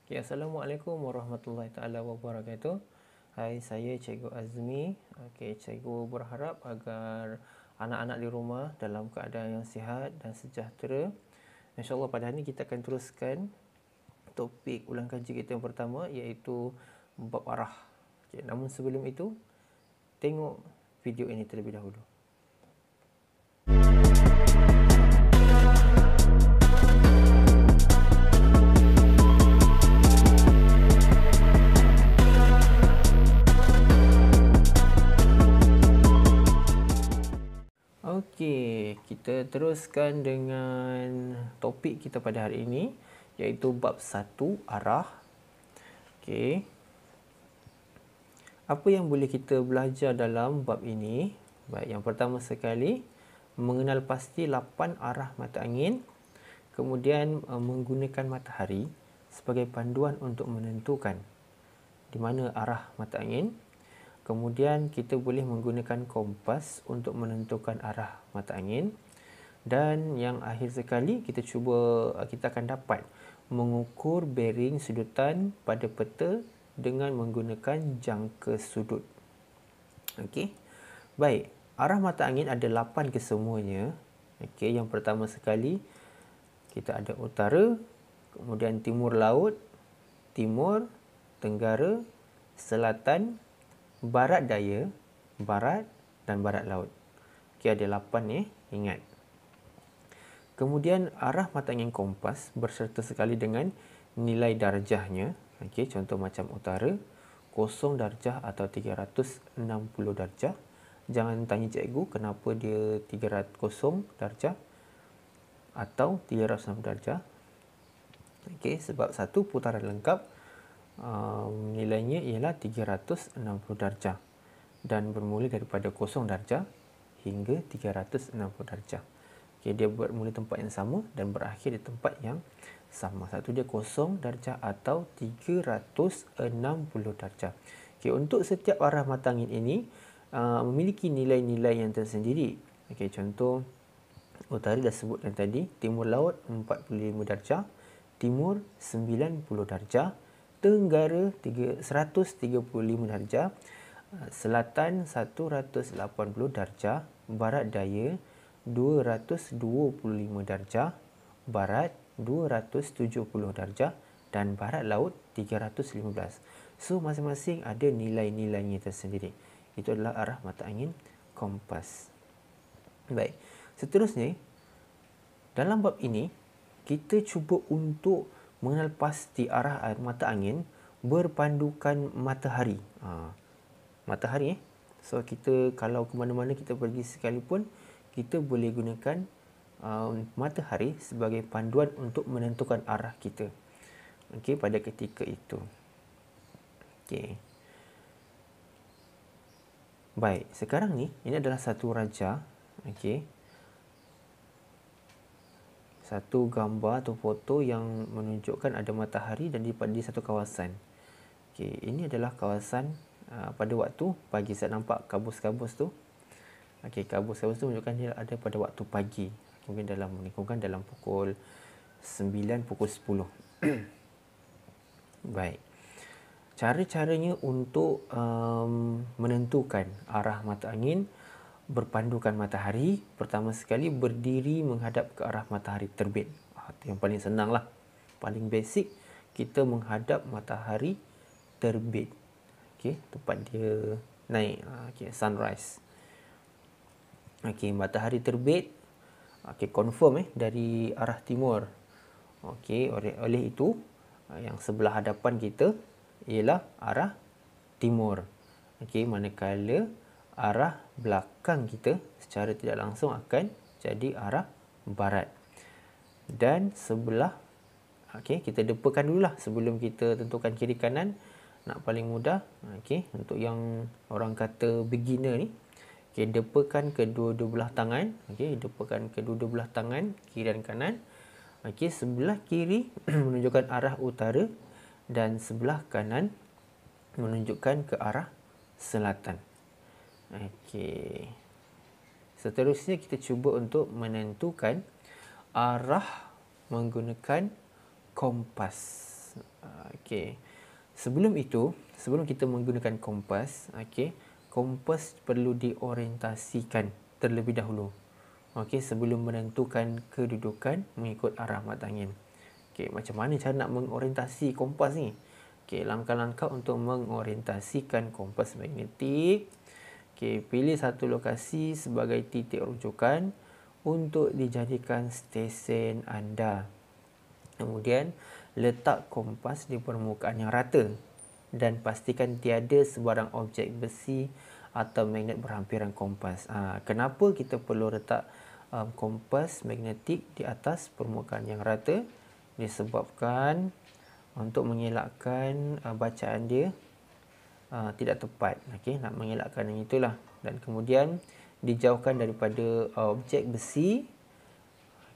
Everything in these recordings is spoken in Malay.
Okay, Assalamualaikum warahmatullahi taala wabarakatuh. Hai, saya Cikgu Azmi. Okey, cikgu berharap agar anak-anak di rumah dalam keadaan yang sihat dan sejahtera. InsyaAllah pada hari ini kita akan teruskan topik ulang kaji kita yang pertama, iaitu bab arah. Okay, namun sebelum itu, tengok video ini terlebih dahulu. Okey, kita teruskan dengan topik kita pada hari ini, iaitu bab 1 arah. Okey. Apa yang boleh kita belajar dalam bab ini? Baik, yang pertama sekali, mengenal pasti 8 arah mata angin, kemudian menggunakan matahari sebagai panduan untuk menentukan di mana arah mata angin. Kemudian kita boleh menggunakan kompas untuk menentukan arah mata angin. Dan yang akhir sekali, kita akan dapat mengukur bearing sudutan pada peta dengan menggunakan jangka sudut. Okey. Baik, arah mata angin ada 8 kesemuanya. Okey, yang pertama sekali kita ada utara, kemudian timur laut, timur, tenggara, selatan, barat daya, barat dan barat laut. Okey, ada 8 ingat. Kemudian arah mata angin kompas berserta sekali dengan nilai darjahnya. Okey, contoh macam utara 0 darjah atau 360 darjah. Jangan tanya cikgu kenapa dia 300 darjah atau 360 darjah. Okey, sebab satu putaran lengkap nilainya ialah 360 darjah dan bermula daripada 0 darjah hingga 360 darjah. Okay, dia bermula tempat yang sama dan berakhir di tempat yang sama. Satu dia 0 darjah atau 360 darjah. Okay, untuk setiap arah mata angin ini memiliki nilai-nilai yang tersendiri. Okay, contoh utara dah sebutkan tadi, timur laut 45 darjah, timur 90 darjah, tenggara 135 darjah, selatan 180 darjah, barat daya 225 darjah, barat 270 darjah dan barat laut 315. So masing-masing ada nilai-nilainya tersendiri. Itu adalah arah mata angin kompas. Baik. Seterusnya, dalam bab ini kita cuba untuk mengenal pasti arah mata angin berpandukan matahari. Matahari. So, kita kalau ke mana-mana kita pergi sekalipun, kita boleh gunakan matahari sebagai panduan untuk menentukan arah kita. Okey, pada ketika itu. Okey. Baik, sekarang ni, ini adalah satu raja. Okey. Satu gambar atau foto yang menunjukkan ada matahari dan di satu kawasan. Okey, ini adalah kawasan pada waktu pagi. Saya nampak kabus-kabus tu. Okey, kabus-kabus tu menunjukkan dia ada pada waktu pagi. Mungkin dalam pukul 9, pukul 10. Baik. Cara-caranya untuk menentukan arah mata angin berpandukan matahari, pertama sekali berdiri menghadap ke arah matahari terbit. Itu yang paling senang lah. Paling basic, kita menghadap matahari terbit. Okey, tempat dia naik. Okey, sunrise. Okey, matahari terbit. Okey, confirm dari arah timur. Okey, oleh itu yang sebelah hadapan kita ialah arah timur. Okey, manakala arah belakang kita secara tidak langsung akan jadi arah barat. Dan sebelah, okey, kita depakan dululah sebelum kita tentukan kiri kanan. Nak paling mudah, okey, untuk yang orang kata beginner ni, okey, depakan kedua-dua belah tangan. Okey, depakan kedua-dua belah tangan, kiri dan kanan. Okey, sebelah kiri menunjukkan arah utara dan sebelah kanan menunjukkan ke arah selatan. Okey. Seterusnya kita cuba untuk menentukan arah menggunakan kompas. Okey. Sebelum itu, sebelum kita menggunakan kompas, okey, kompas perlu diorientasikan terlebih dahulu. Okey, sebelum menentukan kedudukan mengikut arah mata angin. Okey, macam mana cara nak mengorientasi kompas ni? Okey, langkah-langkah untuk mengorientasikan kompas magnetik. Okey, pilih satu lokasi sebagai titik rujukan untuk dijadikan stesen anda. Kemudian, letak kompas di permukaan yang rata dan pastikan tiada sebarang objek besi atau magnet berhampiran kompas. Kenapa kita perlu letak kompas magnetik di atas permukaan yang rata? Disebabkan untuk mengelakkan bacaan dia tidak tepat. Okey, nak mengelakkan yang itulah. Dan kemudian dijauhkan daripada objek besi,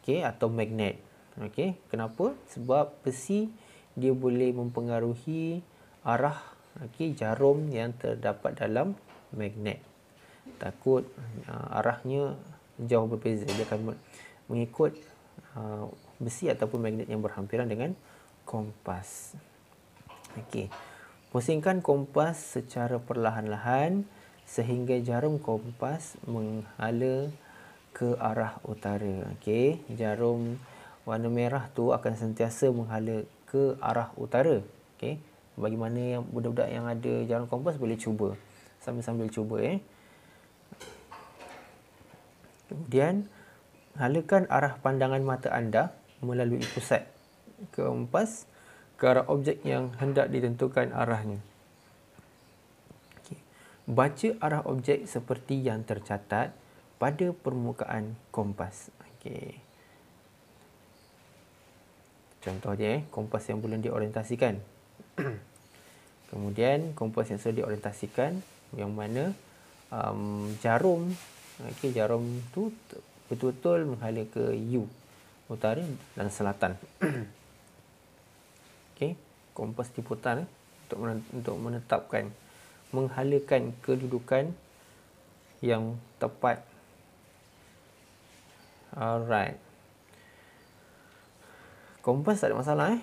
okey, atau magnet. Okey, kenapa? Sebab besi dia boleh mempengaruhi arah, okey, jarum yang terdapat dalam magnet. Takut arahnya jauh berbeza, dia akan mengikut besi ataupun magnet yang berhampiran dengan kompas. Okey. Pusingkan kompas secara perlahan-lahan sehingga jarum kompas menghala ke arah utara. Okey, jarum warna merah tu akan sentiasa menghala ke arah utara. Okey, bagi mana yang budak-budak yang ada jarum kompas boleh cuba. Sambil-sambil cuba Kemudian halakan arah pandangan mata anda melalui pusat kompas ke arah objek yang hendak ditentukan arahnya. Okey. Baca arah objek seperti yang tercatat pada permukaan kompas. Okey. Contoh dia, kompas yang belum diorientasikan. Kemudian kompas yang sudah diorientasikan, yang mana jarum, okey, jarum tu betul-betul menghala ke U, utara dan selatan. Okey, kompas diputar untuk menetapkan, menghalakan kedudukan yang tepat. Alright. Kompas tak ada masalah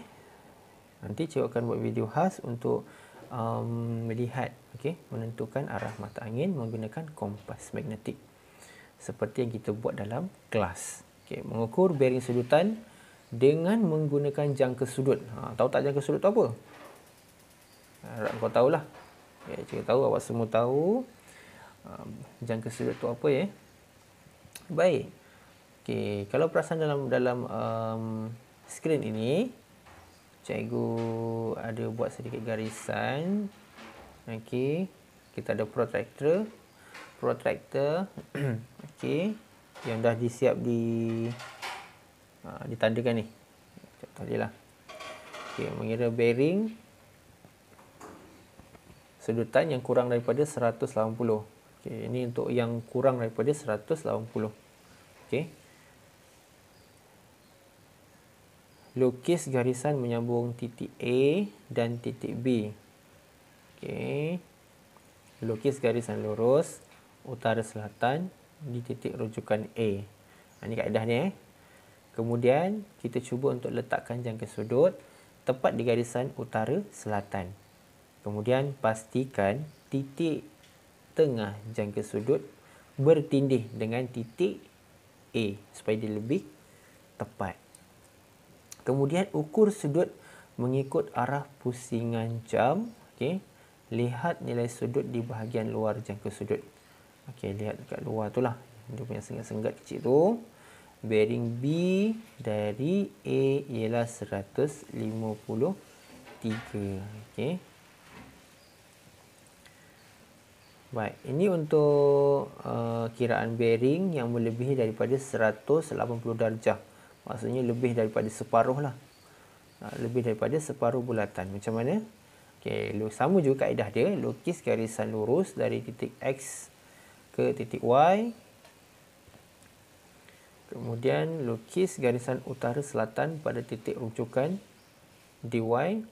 Nanti cikgu akan buat video khas untuk melihat, okey, menentukan arah mata angin menggunakan kompas magnetik. Seperti yang kita buat dalam kelas. Okey, mengukur bearing sudutan dengan menggunakan jangka sudut. Tahu tak jangka sudut tu apa? Harap kau tahulah. Okay, cikgu tahu, awak semua tahu jangka sudut tu apa Baik. Okey, kalau perasan dalam skrin ini, cikgu ada buat sedikit garisan. Okey, kita ada protractor. Okey, yang dah disiap ditandakan ni. Contoh dia lah. Okey, mengira bearing sudutan yang kurang daripada 180. Okey, ini untuk yang kurang daripada 180. Okey. Lukis garisan menyambung titik A dan titik B. Okey. Lukis garisan lurus utara selatan di titik rujukan A. Ini kaedah ni Kemudian kita cuba untuk letakkan jangka sudut tepat di garisan utara selatan. Kemudian pastikan titik tengah jangka sudut bertindih dengan titik A supaya dia lebih tepat. Kemudian ukur sudut mengikut arah pusingan jam. Okey. Lihat nilai sudut di bahagian luar jangka sudut. Okey, lihat dekat luar tu lah. Dia punya senggat-senggat kecil tu. Bearing B dari A ialah 153. Okey. Baik, ini untuk kiraan bearing yang melebihi daripada 180 darjah. Maksudnya lebih daripada separuh lah. Lebih daripada separuh bulatan. Macam mana? Okey, sama juga kaedah dia. Lukis garisan lurus dari titik X ke titik Y. Kemudian lukis garisan utara selatan pada titik rujukan DY.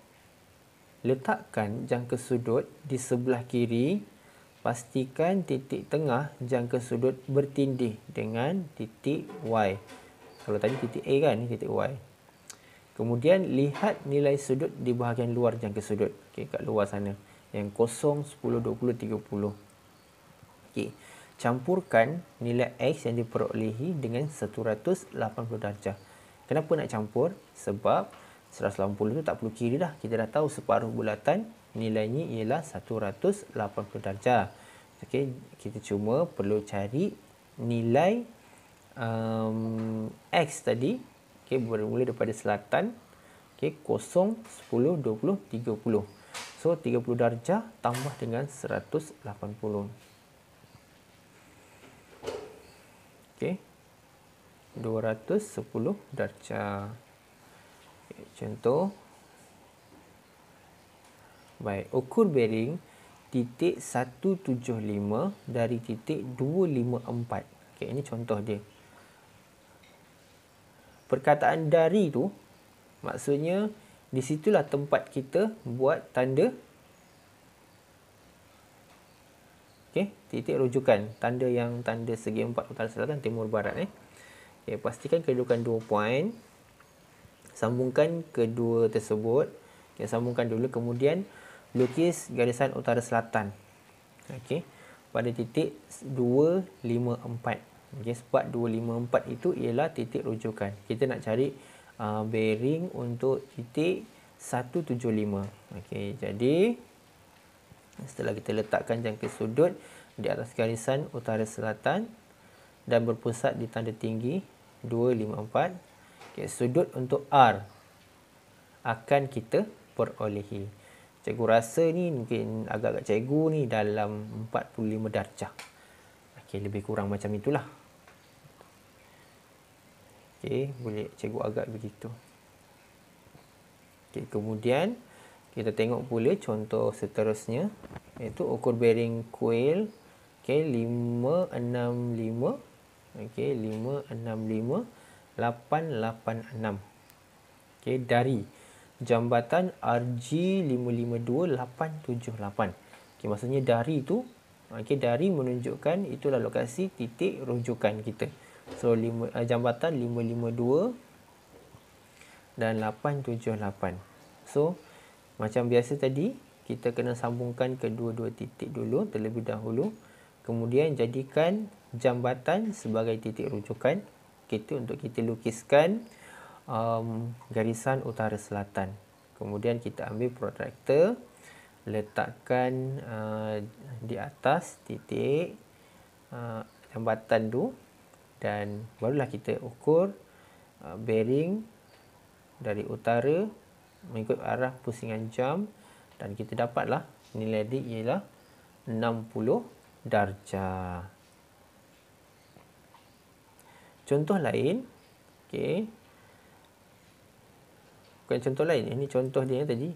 Letakkan jangka sudut di sebelah kiri. Pastikan titik tengah jangka sudut bertindih dengan titik Y. Kalau tadi titik A kan, ni titik Y. Kemudian lihat nilai sudut di bahagian luar jangka sudut. Okey, kat luar sana. Yang 0, 10, 20, 30. Okey. Campurkan nilai X yang diperolehi dengan 180 darjah. Kenapa nak campur? Sebab 180 tu tak perlu kira dah. Kita dah tahu separuh bulatan nilainya ialah 180 darjah. Okey, kita cuma perlu cari nilai X tadi. Okey, bermula daripada selatan. Okey, 0, 10, 20, 30. So 30 darjah tambah dengan 180. Okey. 210 darjah. Okay, contoh. Baik, ukur bearing titik 175 dari titik 254. Okey, ini contoh dia. Perkataan dari tu maksudnya di situlah tempat kita buat tanda titik rujukan, tanda segi empat utara selatan timur barat. Pastikan kedudukan 2 poin. Sambungkan kedua tersebut. Sambungkan dulu, kemudian lukis garisan utara selatan. Pada titik 254. Sebab 254 itu ialah titik rujukan. Kita nak cari bearing untuk titik 175. Jadi setelah kita letakkan jangka sudut di atas garisan utara selatan dan berpusat di tanda tinggi 254, sudut untuk R akan kita perolehi. Cikgu rasa ni mungkin agak-agak cikgu ni dalam 45 darjah. Lebih kurang macam itulah. Boleh cikgu agak begitu. Kemudian kita tengok pula contoh seterusnya, iaitu ukur bearing coil 565 565 886 dari jambatan RG552 878. Maksudnya dari tu dari menunjukkan itulah lokasi titik rujukan kita. So jambatan 552 dan 878. So macam biasa tadi, kita kena sambungkan kedua-dua titik dulu terlebih dahulu. Kemudian jadikan jambatan sebagai titik rujukan kita untuk kita lukiskan garisan utara selatan. Kemudian kita ambil protractor, letakkan di atas titik jambatan tu, dan barulah kita ukur bearing dari utara mengikut arah pusingan jam, dan kita dapatlah nilai D ialah 60 darjah. Contoh lain, bukan contoh lain, ini contoh dia tadi.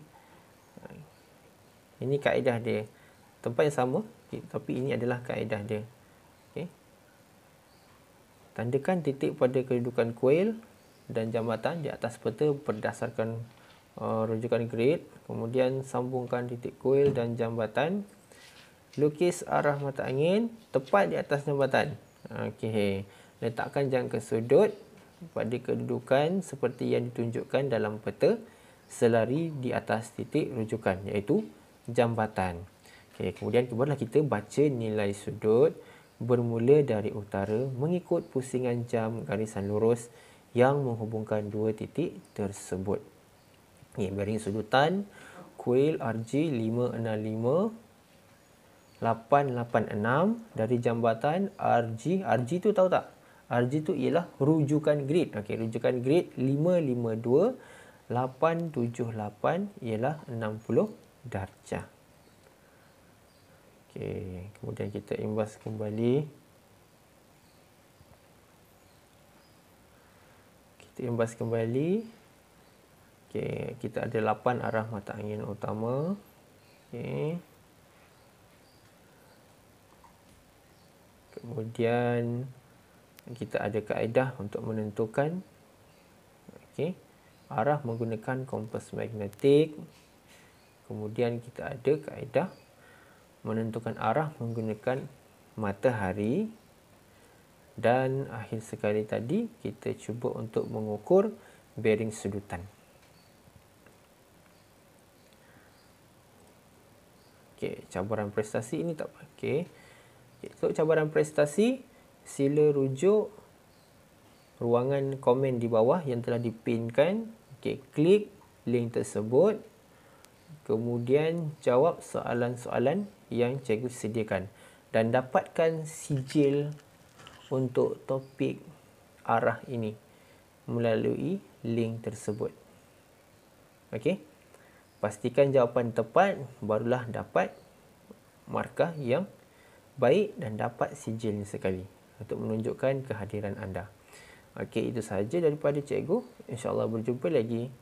Ini kaedah dia. Tempat yang sama, tapi ini adalah kaedah dia. Tandakan titik pada kedudukan coil dan jambatan di atas peta berdasarkan rujukan grid. Kemudian sambungkan titik coil dan jambatan. Lukis arah mata angin tepat di atas jambatan. Letakkan jangka sudut pada kedudukan seperti yang ditunjukkan dalam peta selari di atas titik rujukan, iaitu jambatan. Kemudian barulah kita baca nilai sudut bermula dari utara mengikut pusingan jam garisan lurus yang menghubungkan dua titik tersebut. Bearing sudutan coil RG565 886 dari jambatan RG tu tahu tak? RG tu ialah rujukan grid. Rujukan grid 552 878 ialah 60 darjah. Kemudian kita imbas kembali. Kita ada 8 arah mata angin utama. Kemudian kita ada kaedah untuk menentukan arah menggunakan kompas magnetik. Kemudian kita ada kaedah menentukan arah menggunakan matahari. Dan akhir sekali tadi kita cuba untuk mengukur bearing sudutan. Okey, cabaran prestasi ini tak pakai. Okay, untuk cabaran prestasi, sila rujuk ruangan komen di bawah yang telah dipinkan. Okey, klik link tersebut. Kemudian jawab soalan-soalan yang cikgu sediakan dan dapatkan sijil untuk topik arah ini melalui link tersebut. Okey. Pastikan jawapan tepat, barulah dapat markah yang baik dan dapat sijil sekali untuk menunjukkan kehadiran anda. Okey, itu sahaja daripada cikgu. InsyaAllah berjumpa lagi